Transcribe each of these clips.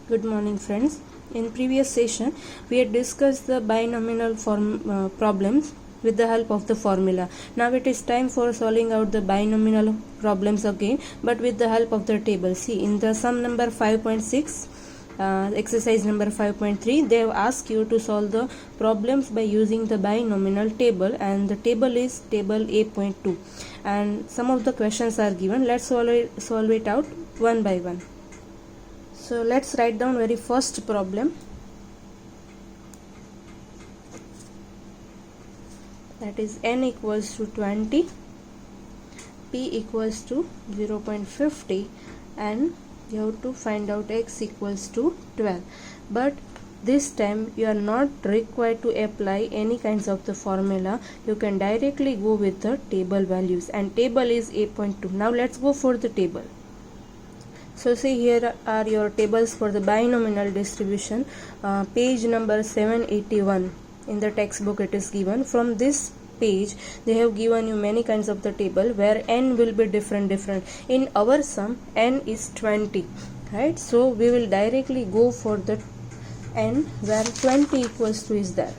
Good morning, friends. In previous session, we had discussed the binomial problems with the help of the formula. Now it is time for solving out the binomial problems again, but with the help of the table. See, in the sum number 5.6, exercise number 5.3, they have asked you to solve the problems by using the binomial table, and the table is table A.2, and some of the questions are given. Let's solve it out one by one. So let's write down very first problem. That is n equals to 20, p equals to 0.50, and you have to find out x equals to 12. But this time you are not required to apply any kinds of the formula. You can directly go with the table values, and table is 8.2. Now let's go for the table. So see, here are your tables for the binomial distribution. Page number 781 in the textbook it is given. From this page they have given you many kinds of the table where n will be different. In our sum n is 20, right? So we will directly go for the n where 20 equals to is there.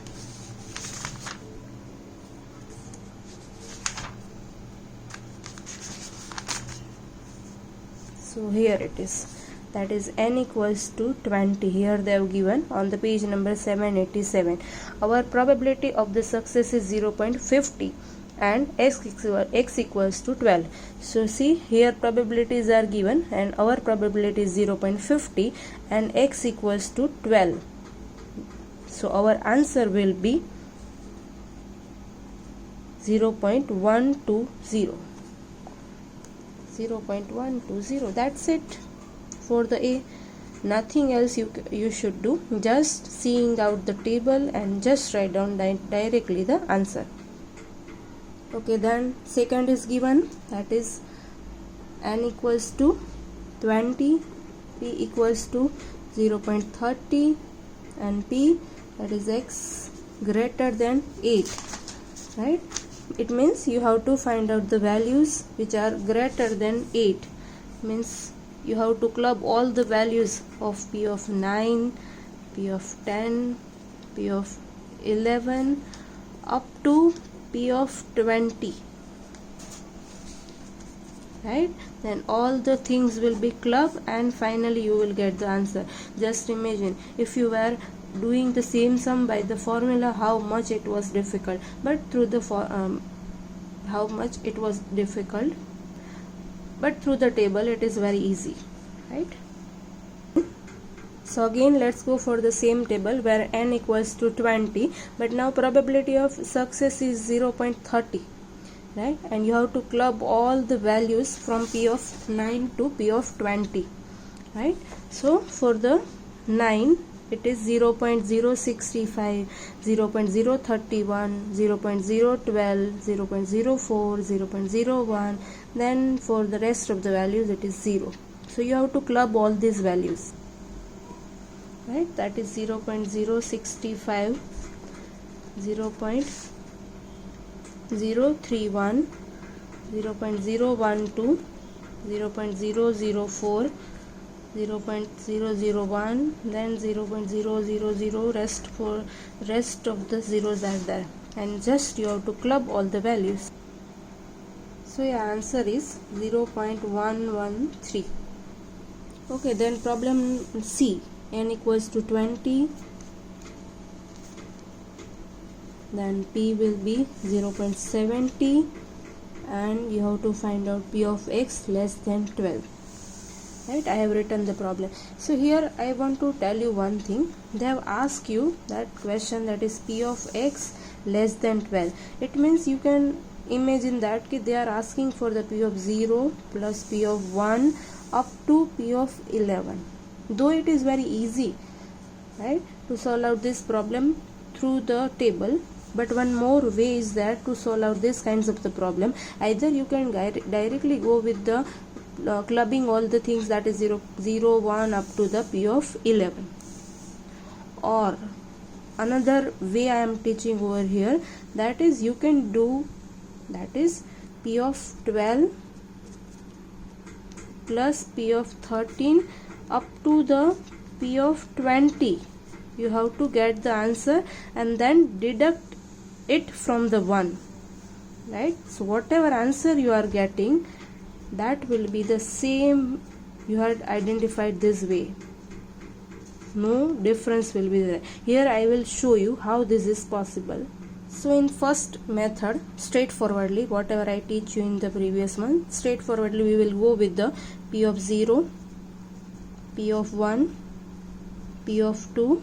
So here it is, that is n equals to 20. Here they have given on the page number 787. Our probability of the success is 0.50 and x equals to 12. So see, here probabilities are given and our probability is 0.50 and x equals to 12. So our answer will be 0.120. 0.120. That's it for the A. Nothing else you should do. Just seeing out the table and just write down directly the answer. Okay, then second is given, that is n equals to 20, p equals to 0.30, and p, that is x greater than 8, right? It means you have to find out the values which are greater than 8. Means you have to club all the values of p of 9, p of 10, p of 11 up to p of 20, right? Then all the things will be clubbed and finally you will get the answer. Just imagine if you were doing the same sum by the formula, how much it was difficult, but through the through the table it is very easy, right? So again let's go for the same table where n equals to 20, but now probability of success is 0.30, right? And you have to club all the values from p of 9 to p of 20, right? So for the 9 it is 0.065, 0.031, 0.012, 0.04, 0.01. Then for the rest of the values it is 0. So you have to club all these values, right? That is 0.065, 0.031, 0.012, 0.004, 0.001, then 0.000, rest of the zeros are there, and just you have to club all the values. So your answer is 0.113. Okay, then problem C, n equals to 20, then p will be 0.70, and you have to find out p of x less than 12. Right, I have written the problem. So here I want to tell you one thing. They have asked you that question, that is p of x less than 12. It means you can imagine that they are asking for the p of 0 plus p of 1 up to p of 11. Though it is very easy, right, to solve out this problem through the table, but one more way is that to solve out these kinds of the problem, either you can directly go with the clubbing all the things, that is 0, 0, 1 up to the p of 11, or another way I am teaching over here, that is you can do, that is p of 12 plus p of 13 up to the P of 20. You have to get the answer and then deduct it from the 1. Right? So whatever answer you are getting, that will be the same you had identified this way. No difference will be there. Here I will show you how this is possible. So in first method, straightforwardly, whatever I teach you in the previous one, straightforwardly we will go with the P of 0, P of 1, P of 2,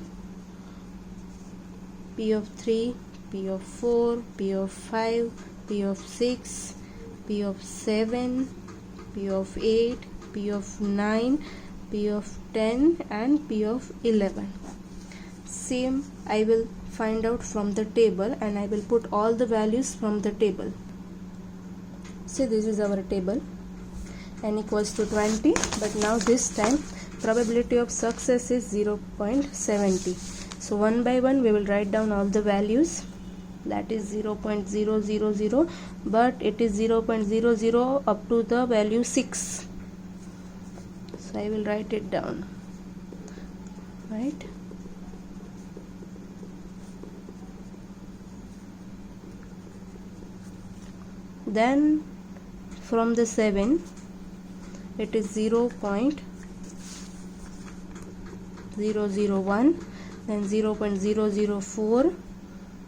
P of 3, P of 4, P of 5, P of 6, P of 7, P of 8, P of 9, P of 10 and P of 11. Same I will find out from the table and I will put all the values from the table. So this is our table, n equals to 20, but now this time probability of success is 0.70. So one by one we will write down all the values. That is 0.000, but it is 0.00 up to the value 6. So I will write it down. Right? Then from the 7 it is 0.001, then 0.004,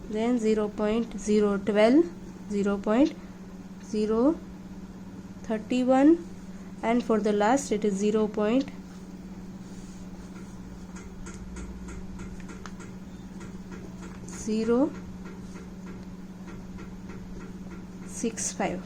then 0.012, 0.031, and for the last it is 0.065.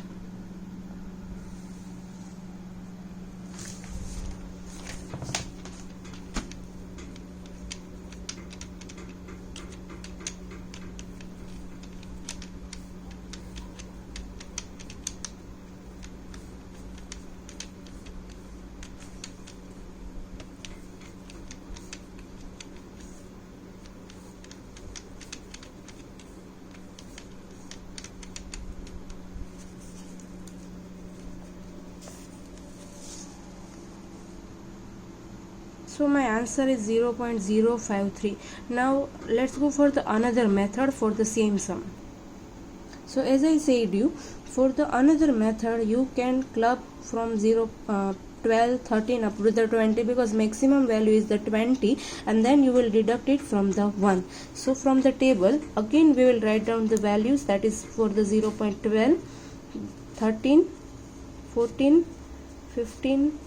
So my answer is 0.053. Now let's go for the another method for the same sum. So as I said you, for the another method you can club from 12, 13 up to the 20, because maximum value is the 20, and then you will deduct it from the 1. So from the table again we will write down the values, that is for the 0.12, 13, 14, 15,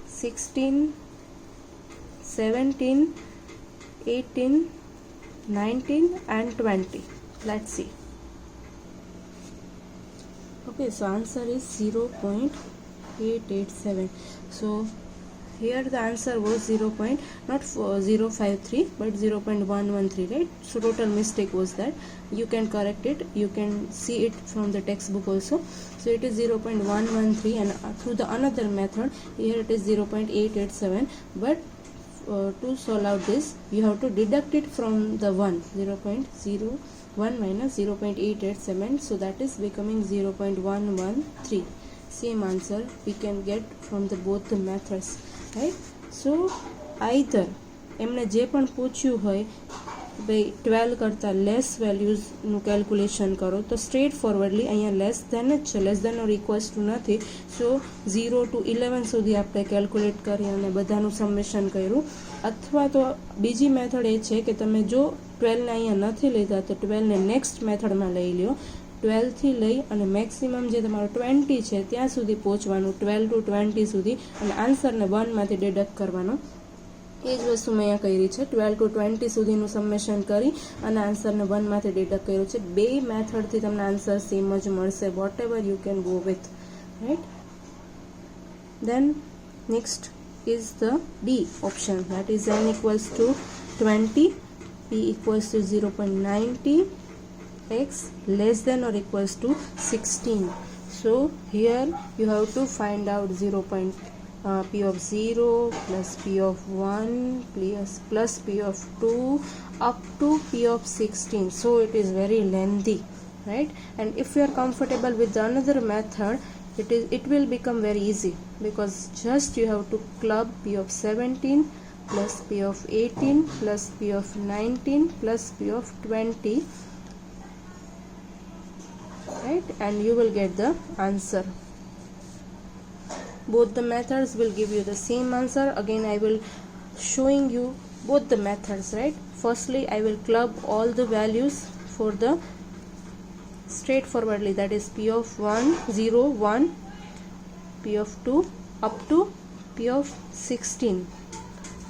16, 17, 18, 19 and 20. Let's see. Okay, so answer is 0.887. So here the answer was 0.053 but 0.113, right? So total mistake was that. You can correct it, you can see it from the textbook also. So it is 0.113, and through the another method here it is 0.887, but to solve out this you have to deduct it from the 1, 0.01 minus 0.887, so that is becoming 0.113. Same answer we can get from the both the methods, right? So either એમને જે પણ પૂછ્યું હોય ભાઈ 12 કરતાં less વેલ્યુઝનું calculation કરો તો straight ફોરવર્ડલી અહીંયા લેસ ધેન જ છે, less than or equals to નથી. સો 0 to 11 સુધી આપણે કેલ્ક્યુલેટ કરી અને બધાનું સમેશન કર્યું. અથવા તો બીજી મેથડ એ છે કે તમે જો 12ને અહીંયા નથી લીધા તો 12ને નેક્સ્ટ મેથડમાં લઈ લ્યો. 12 થી લઈ અને મેક્સિમમ જે તમારો 20 છે ત્યાં સુધી પહોંચવાનું, 12 to 20 સુધી, અને આન્સરને 1 માંથી ડિડક્ટ કરવાનો. એ જ વસ્તુ મેં અહીંયા કરી છે. 12 to 20 સુધીનું સમેશન કરી અને આન્સરને 1 માંથી ડિડક્ટ કર્યું છે. બે મેથડથી તમને આન્સર સેમ જ મળશે, whatever you can go with, right. Then next is the D option, that is n equals to 20, p equals to 0.90, x less than or equals to 16. So here you have to find out p of 0 plus p of 1 plus p of 2 up to p of 16. So it is very lengthy, right? And if you are comfortable with the another method, it will become very easy, because just you have to club p of 17, plus P of 18 plus P of 19 plus P of 20, right, and you will get the answer. Both the methods will give you the same answer. Again I will showing you both the methods, right. Firstly I will club all the values for the straightforwardly, that is P of 1 0 1, P of 2 up to P of 16,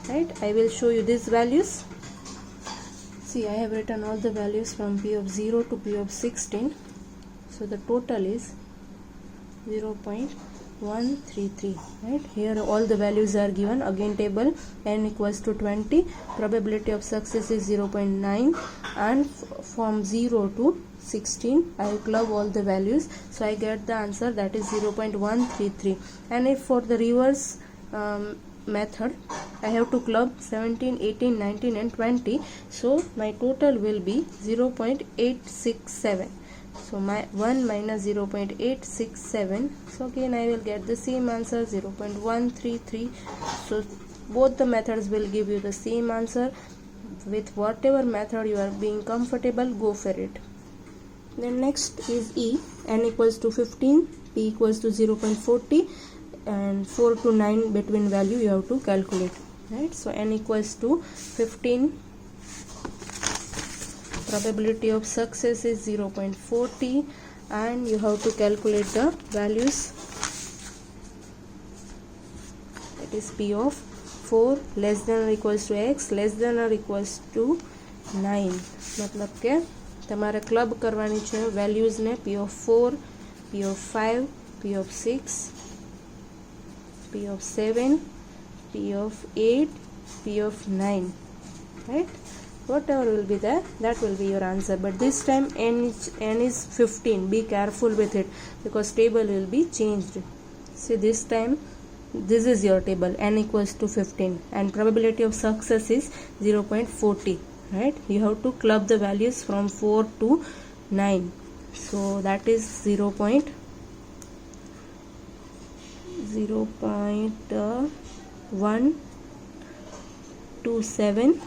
right. I will show you these values. See, I have written all the values from P of 0 to P of 16, so the total is 0.133, right. Here all the values are given. Again table, n equals to 20, probability of success is 0.9, and from 0 to 16 I will club all the values, so I get the answer, that is 0.133. and if for the reverse method I have to club 17, 18, 19 and 20, so my total will be 0.867. so my 1 minus 0.867, so again I will get the same answer, 0.133. so both the methods will give you the same answer. With whatever method you are being comfortable, go for it. Then next is E, n equals to 15, p equals to 0.40, and 4 to 9 between value you have to calculate, right. So n equals to 15, probability of success is 0.40, and you have to calculate the values, that is P of 4 less than or equals to x less than or equals to 9. मतलब के તમારે club કરવાની છે values ને P of 4, P of 5, P of 6, P of 7, P of 8, P of 9, right. Whatever will be there, that will be your answer. But this time n is 15. Be careful with it because table will be changed. See, this time this is your table, n equals to 15, and probability of success is 0.40, right. You have to club the values from 4 to 9, so that is 0.127.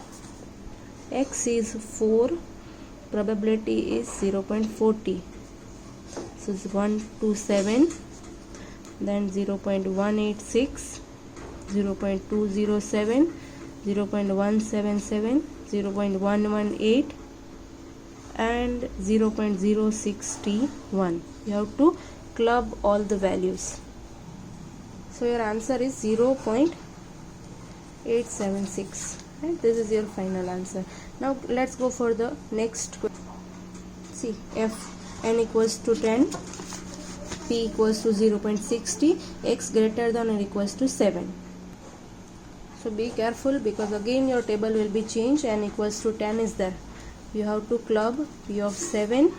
X is 4, probability is 0.40, so it's 127, then 0.186, 0.207, 0.177, 0.118 and 0.061. You have to club all the values, so your answer is 0.876. Right? This is your final answer. Now let's go for the next question. See, f n equals to 10, p equals to 0.60, x greater than or equals to 7. So be careful because again your table will be changed. N equals to 10 is there. You have to club P of 7,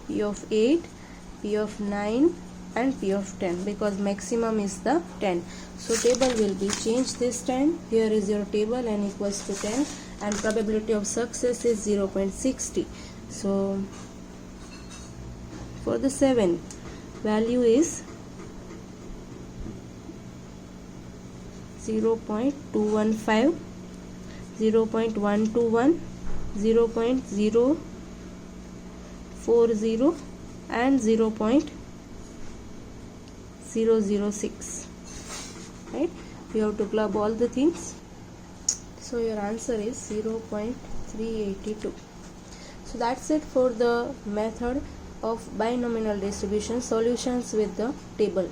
P of 8, P of 9 and P of 10 because maximum is the 10. So table will be changed this time. Here is your table, n equals to 10 and probability of success is 0.60. So for the 7 value is 0.215, 0.121, 0.040 and 0.006. Right? You have to club all the things. So your answer is 0.382. So that's it for the method of binomial distribution solutions with the table.